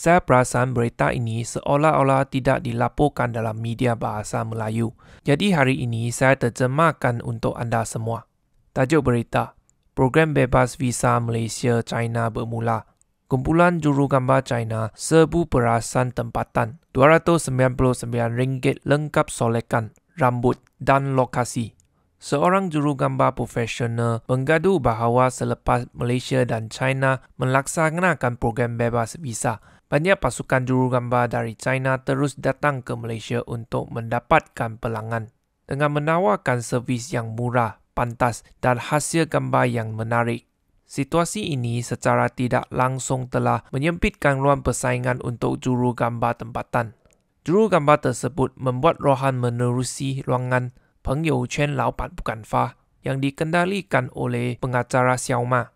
Saya perasan berita ini seolah-olah tidak dilaporkan dalam media bahasa Melayu. Jadi hari ini saya terjemahkan untuk anda semua. Tajuk berita, Program Bebas Visa Malaysia-China bermula. Kumpulan jurugambar China serbu perasan tempatan RM299 lengkap solekan, rambut dan lokasi. Seorang jurugambar profesional menggaduh bahawa selepas Malaysia dan China melaksanakan program bebas visa, banyak pasukan jurugambar dari China terus datang ke Malaysia untuk mendapatkan pelanggan. Dengan menawarkan servis yang murah, pantas dan hasil gambar yang menarik. Situasi ini secara tidak langsung telah menyempitkan ruang persaingan untuk jurugambar tempatan. Jurugambar tersebut membuat rohan menerusi ruangan Pengyou Chuan Laoban Bukan Fah yang dikendalikan oleh pengacara Xiao Ma.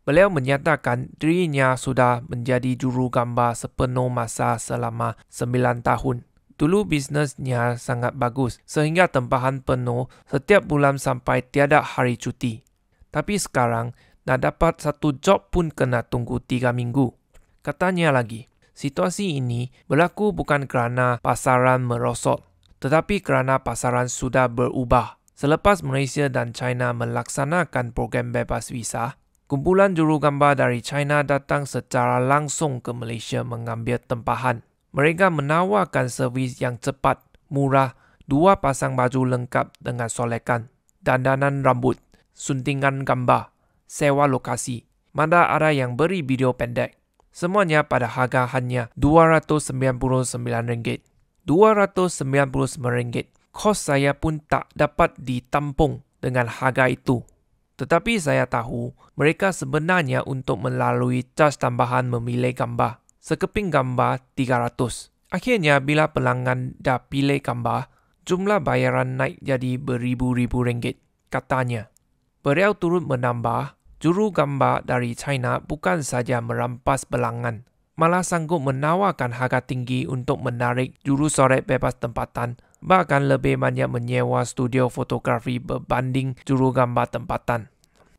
Beliau menyatakan dirinya sudah menjadi jurugambar sepenuh masa selama 9 tahun. Dulu bisnesnya sangat bagus sehingga tempahan penuh setiap bulan sampai tiada hari cuti. Tapi sekarang nak dapat satu job pun kena tunggu 3 minggu. Katanya lagi, situasi ini berlaku bukan kerana pasaran merosot, tetapi kerana pasaran sudah berubah. Selepas Malaysia dan China melaksanakan program bebas visa, kumpulan jurugambar dari China datang secara langsung ke Malaysia mengambil tempahan. Mereka menawarkan servis yang cepat, murah, 2 pasang baju lengkap dengan solekan, dandanan rambut, suntingan gambar, sewa lokasi. Mana ada yang beri video pendek. Semuanya pada harga hanya RM299. RM299. Kos saya pun tak dapat ditampung dengan harga itu. Tetapi saya tahu mereka sebenarnya untuk melalui caj tambahan memilih gambar. Sekeping gambar RM300. Akhirnya bila pelanggan dah pilih gambar, jumlah bayaran naik jadi beribu-ribu ringgit, katanya. Beliau turut menambah, juru gambar dari China bukan saja merampas pelanggan, malah sanggup menawarkan harga tinggi untuk menarik jurusorek bebas tempatan, bahkan lebih banyak menyewa studio fotografi berbanding jurugambar tempatan.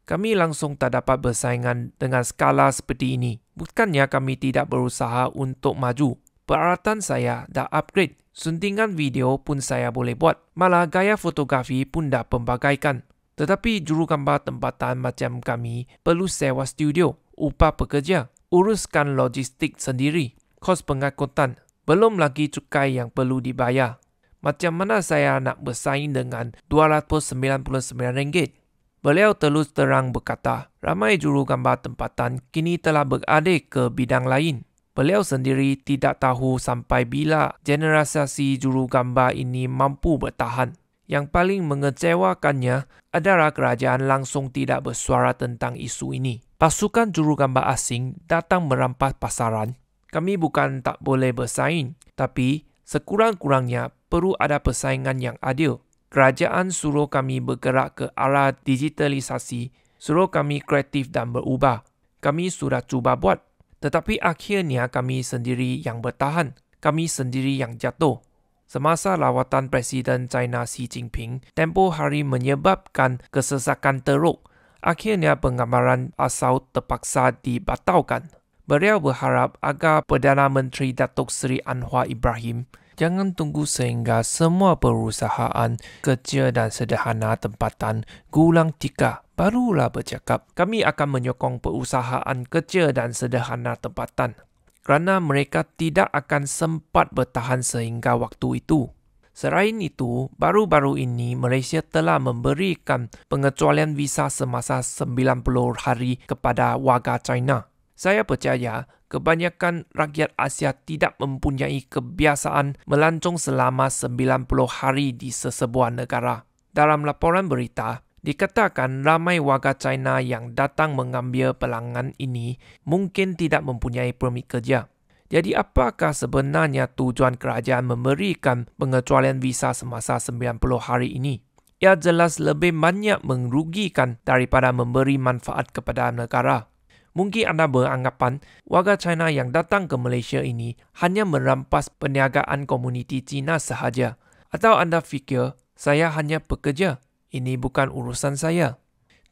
Kami langsung tak dapat bersaingan dengan skala seperti ini. Bukannya kami tidak berusaha untuk maju. Peralatan saya dah upgrade. Suntingan video pun saya boleh buat. Malah gaya fotografi pun dah pembagaikan. Tetapi jurugambar tempatan macam kami perlu sewa studio, upah pekerja, uruskan logistik sendiri, kos pengangkutan, belum lagi cukai yang perlu dibayar. Macam mana saya nak bersaing dengan RM299? Beliau terus terang berkata, ramai jurugambar tempatan kini telah beralih ke bidang lain. Beliau sendiri tidak tahu sampai bila generasi jurugambar ini mampu bertahan. Yang paling mengecewakannya adalah kerajaan langsung tidak bersuara tentang isu ini. Pasukan jurugambar asing datang merampas pasaran. Kami bukan tak boleh bersaing, tapi sekurang-kurangnya perlu ada persaingan yang adil. Kerajaan suruh kami bergerak ke arah digitalisasi, suruh kami kreatif dan berubah. Kami sudah cuba buat, tetapi akhirnya kami sendiri yang bertahan, kami sendiri yang jatuh. Semasa lawatan Presiden China Xi Jinping, tempoh hari menyebabkan kesesakan teruk. Akhirnya penggambaran asal terpaksa dibatalkan. Beliau berharap agar Perdana Menteri Datuk Seri Anwar Ibrahim jangan tunggu sehingga semua perusahaan kecil dan sederhana tempatan gulang tikar barulah bercakap. Kami akan menyokong perusahaan kecil dan sederhana tempatan kerana mereka tidak akan sempat bertahan sehingga waktu itu. Selain itu, baru-baru ini Malaysia telah memberikan pengecualian visa semasa 90 hari kepada warga China. Saya percaya kebanyakan rakyat Asia tidak mempunyai kebiasaan melancong selama 90 hari di sesebuah negara. Dalam laporan berita, dikatakan ramai warga China yang datang mengambil pelanggan ini mungkin tidak mempunyai permit kerja. Jadi apakah sebenarnya tujuan kerajaan memberikan pengecualian visa semasa 90 hari ini? Ia jelas lebih banyak merugikan daripada memberi manfaat kepada negara. Mungkin anda beranggapan warga China yang datang ke Malaysia ini hanya merampas perniagaan komuniti Cina sahaja. Atau anda fikir saya hanya pekerja, ini bukan urusan saya.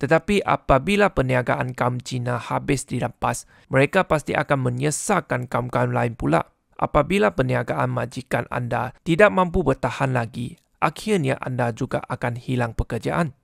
Tetapi apabila perniagaan kaum Cina habis dirampas, mereka pasti akan menyesalkan kaum-kaum lain pula. Apabila perniagaan majikan anda tidak mampu bertahan lagi, akhirnya anda juga akan hilang pekerjaan.